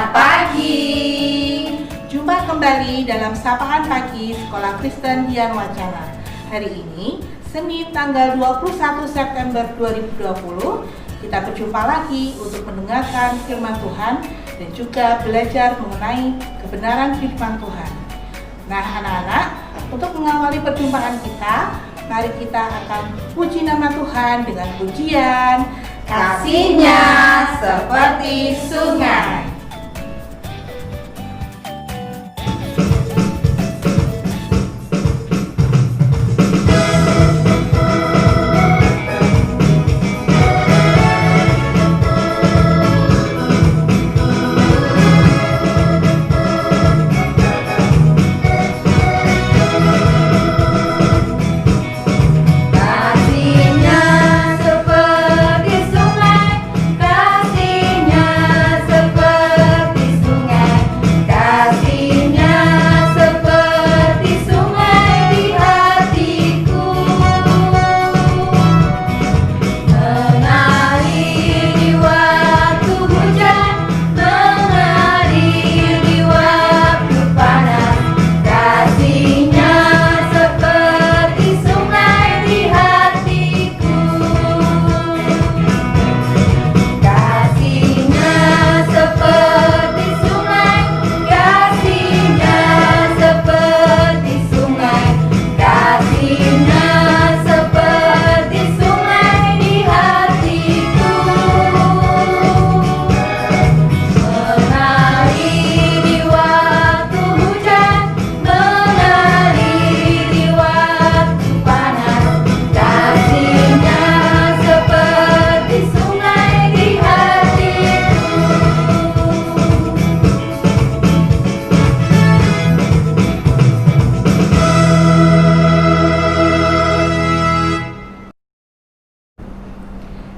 Selamat pagi. Jumpa kembali dalam Sapaan Pagi Sekolah Kristen Dian Wacana. Hari ini, Senin tanggal 21 September 2020, kita berjumpa lagi untuk mendengarkan firman Tuhan dan juga belajar mengenai kebenaran firman Tuhan. Nah anak-anak, untuk mengawali perjumpaan kita, mari kita akan puji nama Tuhan dengan pujian Kasih-Nya seperti sungai.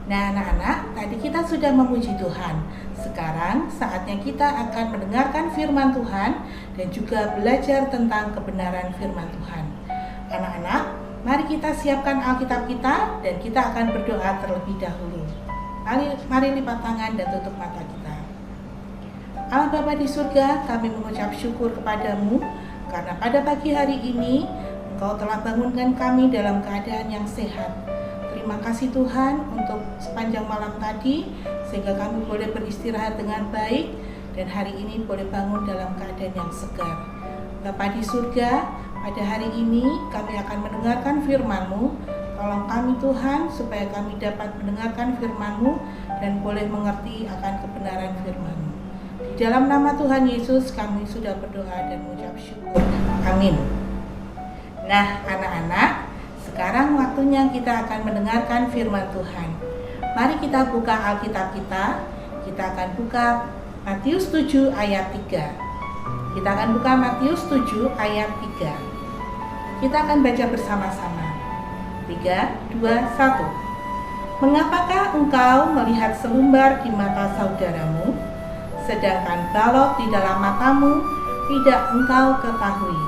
Nah anak-anak, tadi kita sudah memuji Tuhan. Sekarang saatnya kita akan mendengarkan firman Tuhan dan juga belajar tentang kebenaran firman Tuhan. Anak-anak, mari kita siapkan Alkitab kita dan kita akan berdoa terlebih dahulu. Mari lipat tangan dan tutup mata kita. Allah Bapa di surga, kami mengucap syukur kepadamu karena pada pagi hari ini Engkau telah bangunkan kami dalam keadaan yang sehat. Terima kasih Tuhan untuk sepanjang malam tadi sehingga kami boleh beristirahat dengan baik dan hari ini boleh bangun dalam keadaan yang segar. Bapa di surga, pada hari ini kami akan mendengarkan firman-Mu. Tolong kami Tuhan supaya kami dapat mendengarkan firman-Mu dan boleh mengerti akan kebenaran firman-Mu. Di dalam nama Tuhan Yesus kami sudah berdoa dan mengucap syukur. Amin. Nah anak-anak, sekarang waktunya kita akan mendengarkan firman Tuhan. Mari kita buka Alkitab kita. Kita akan buka Matius 7 ayat 3. Kita akan buka Matius 7 ayat 3. Kita akan baca bersama-sama. 3, 2, 1. Mengapakah engkau melihat selumbar di mata saudaramu, sedangkan balok di dalam matamu tidak engkau ketahui?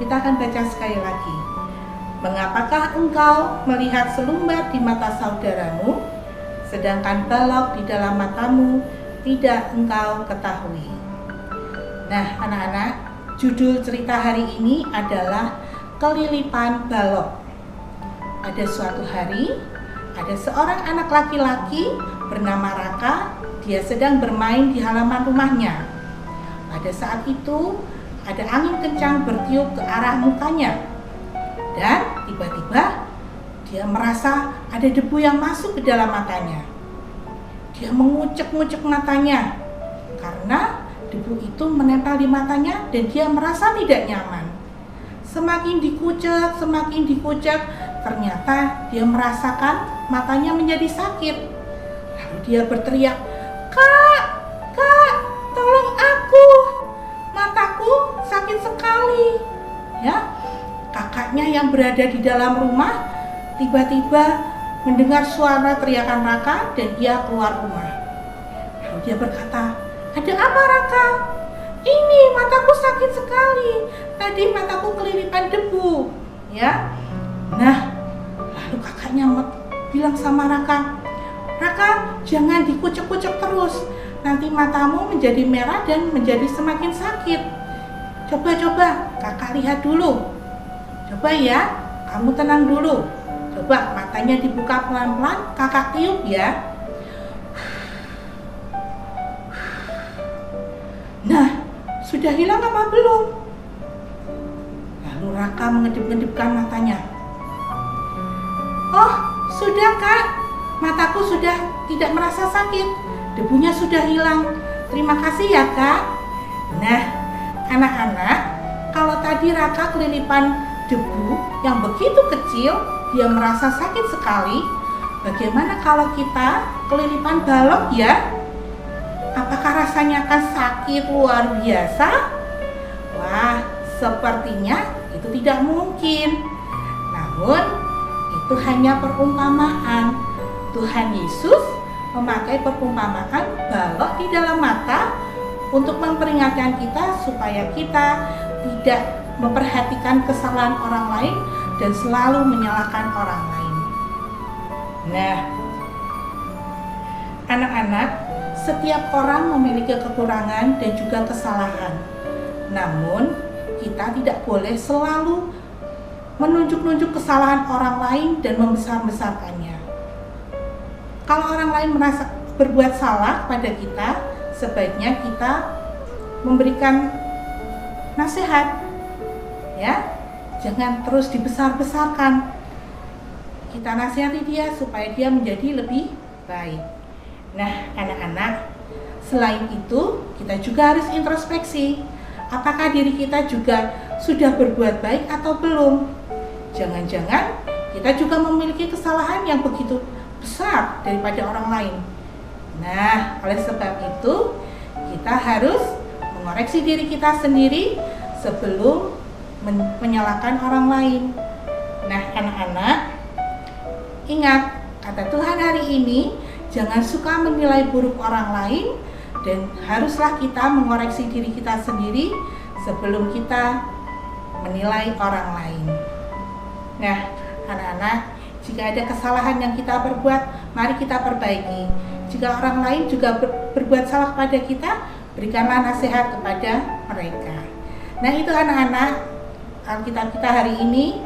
Kita akan baca sekali lagi. Mengapakah engkau melihat selumbar di mata saudaramu, sedangkan balok di dalam matamu tidak engkau ketahui? Nah anak-anak, judul cerita hari ini adalah Kelilipan Balok. Ada suatu hari, ada seorang anak laki-laki bernama Raka. Dia sedang bermain di halaman rumahnya. Pada saat itu, ada angin kencang bertiup ke arah mukanya. Dan tiba-tiba dia merasa ada debu yang masuk ke dalam matanya. Dia mengucek-ngucek matanya karena debu itu menempel di matanya dan dia merasa tidak nyaman. Semakin dikucek, ternyata dia merasakan matanya menjadi sakit. Lalu dia berteriak, Kak, tolong aku, mataku sakit sekali. Ya, kakaknya yang berada di dalam rumah tiba-tiba mendengar suara teriakan Raka dan dia keluar rumah. Lalu dia berkata, ada apa Raka? Ini mataku sakit sekali. Tadi mataku kelilipan debu. Ya. Nah, lalu kakaknya bilang sama Raka, Raka jangan dikucek-kucek terus. nanti matamu menjadi merah dan menjadi semakin sakit. Coba kakak lihat dulu. Coba ya, kamu tenang dulu. Coba matanya dibuka pelan-pelan, kakak tiup ya. Nah, sudah hilang apa belum? Lalu Raka mengedip-ngedipkan matanya. Oh, sudah kak, mataku sudah tidak merasa sakit. Debunya sudah hilang. Terima kasih ya kak. Nah, anak-anak, kalau tadi Raka kelilipan debu yang begitu kecil, dia merasa sakit sekali. Bagaimana kalau kita kelilipan balok ya? Apakah rasanya akan sakit luar biasa? Wah, sepertinya itu tidak mungkin. Namun, itu hanya perumpamaan. Tuhan Yesus memakai perumpamaan balok di dalam mata untuk memperingatkan kita supaya kita tidak memperhatikan kesalahan orang lain dan selalu menyalahkan orang lain. Nah, anak-anak, setiap orang memiliki kekurangan dan juga kesalahan. Namun, kita tidak boleh selalu menunjuk-nunjuk kesalahan orang lain dan membesar-besarkannya. Kalau orang lain merasa berbuat salah pada kita, sebaiknya kita memberikan nasihat. Ya, jangan terus dibesar-besarkan. Kita nasihati dia supaya dia menjadi lebih baik. Nah, anak-anak, selain itu kita juga harus introspeksi. Apakah diri kita juga sudah berbuat baik atau belum? Jangan-jangan kita juga memiliki kesalahan yang begitu besar daripada orang lain. Nah, oleh sebab itu kita harus mengoreksi diri kita sendiri sebelum menyalahkan orang lain. Nah, anak-anak, ingat kata Tuhan hari ini, jangan suka menilai buruk orang lain dan haruslah kita mengoreksi diri kita sendiri sebelum kita menilai orang lain. Nah, anak-anak, jika ada kesalahan yang kita perbuat, mari kita perbaiki. Jika orang lain juga berbuat salah pada kita, berikanlah nasihat kepada mereka. Nah, itu anak-anak, Alkitab kita hari ini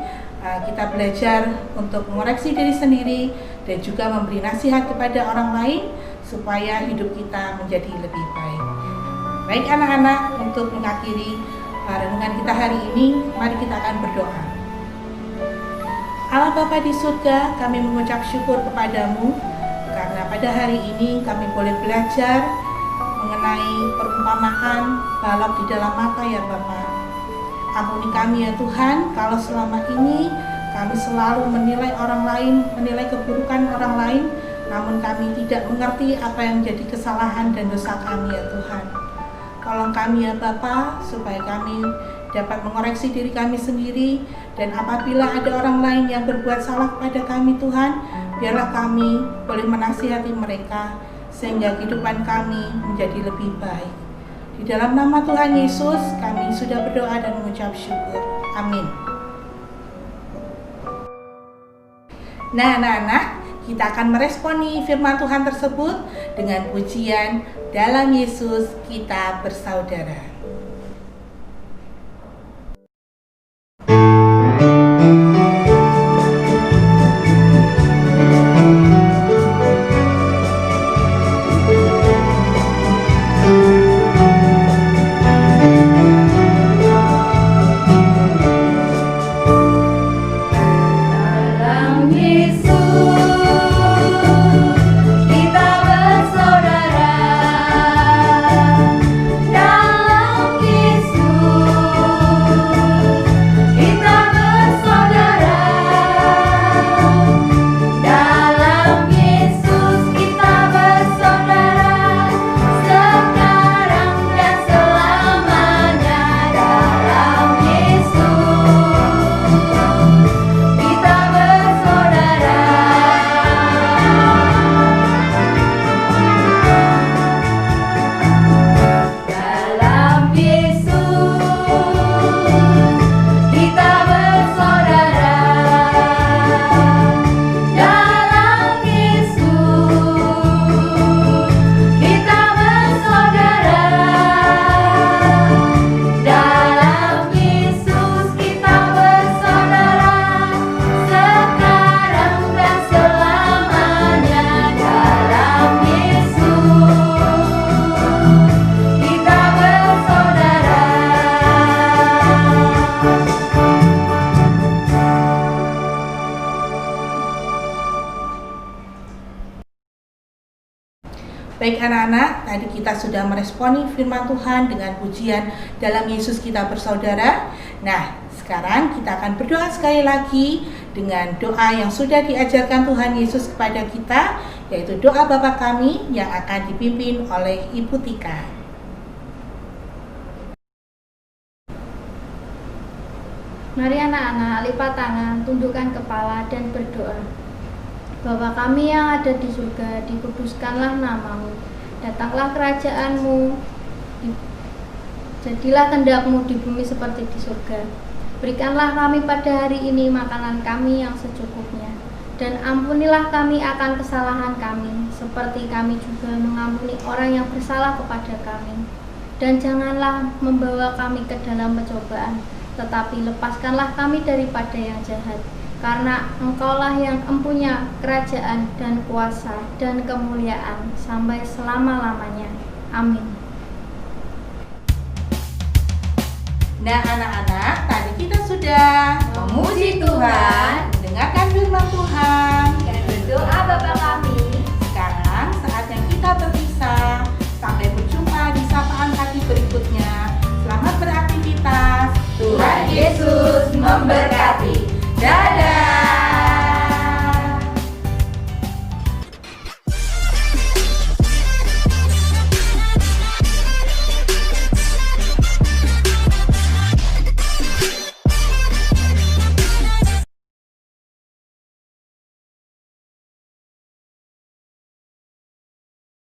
kita belajar untuk mengoreksi diri sendiri dan juga memberi nasihat kepada orang lain supaya hidup kita menjadi lebih baik. Baik anak-anak, untuk mengakhiri renungan kita hari ini, mari kita akan berdoa. Allah Bapa di surga, kami mengucap syukur kepadamu karena pada hari ini kami boleh belajar mengenai perumpamaan balok di dalam mata ya Bapa. Ampuni kami ya Tuhan, kalau selama ini kami selalu menilai orang lain, menilai keburukan orang lain, namun kami tidak mengerti apa yang menjadi kesalahan dan dosa kami ya Tuhan. Tolong kami ya Bapa, supaya kami dapat mengoreksi diri kami sendiri, dan apabila ada orang lain yang berbuat salah pada kami Tuhan, biarlah kami boleh menasihati mereka, sehingga kehidupan kami menjadi lebih baik. Di dalam nama Tuhan Yesus, kami sudah berdoa dan mengucap syukur. Amin. Nah, anak-anak, kita akan meresponi firman Tuhan tersebut dengan pujian Dalam Yesus Kita Bersaudara. Dalam Baik anak-anak, tadi kita sudah meresponi firman Tuhan dengan pujian dalam Yesus kita bersaudara. Nah, sekarang kita akan berdoa sekali lagi dengan doa yang sudah diajarkan Tuhan Yesus kepada kita, yaitu doa Bapa kami yang akan dipimpin oleh Ibu Tika. Mari anak-anak lipat tangan, tundukkan kepala dan berdoa. Bapa kami yang ada di surga, dikuduskanlah namamu. Datanglah kerajaanmu, jadilah kehendak-Mu di bumi seperti di surga. Berikanlah kami pada hari ini makanan kami yang secukupnya. Dan ampunilah kami akan kesalahan kami, seperti kami juga mengampuni orang yang bersalah kepada kami. Dan janganlah membawa kami ke dalam pencobaan, tetapi lepaskanlah kami daripada yang jahat. Karena Engkaulah yang empunya kerajaan dan kuasa dan kemuliaan sampai selama-lamanya. Amin. Nah anak-anak, tadi kita sudah Memuji Tuhan, mendengarkan firman Tuhan dan berdoa Bapa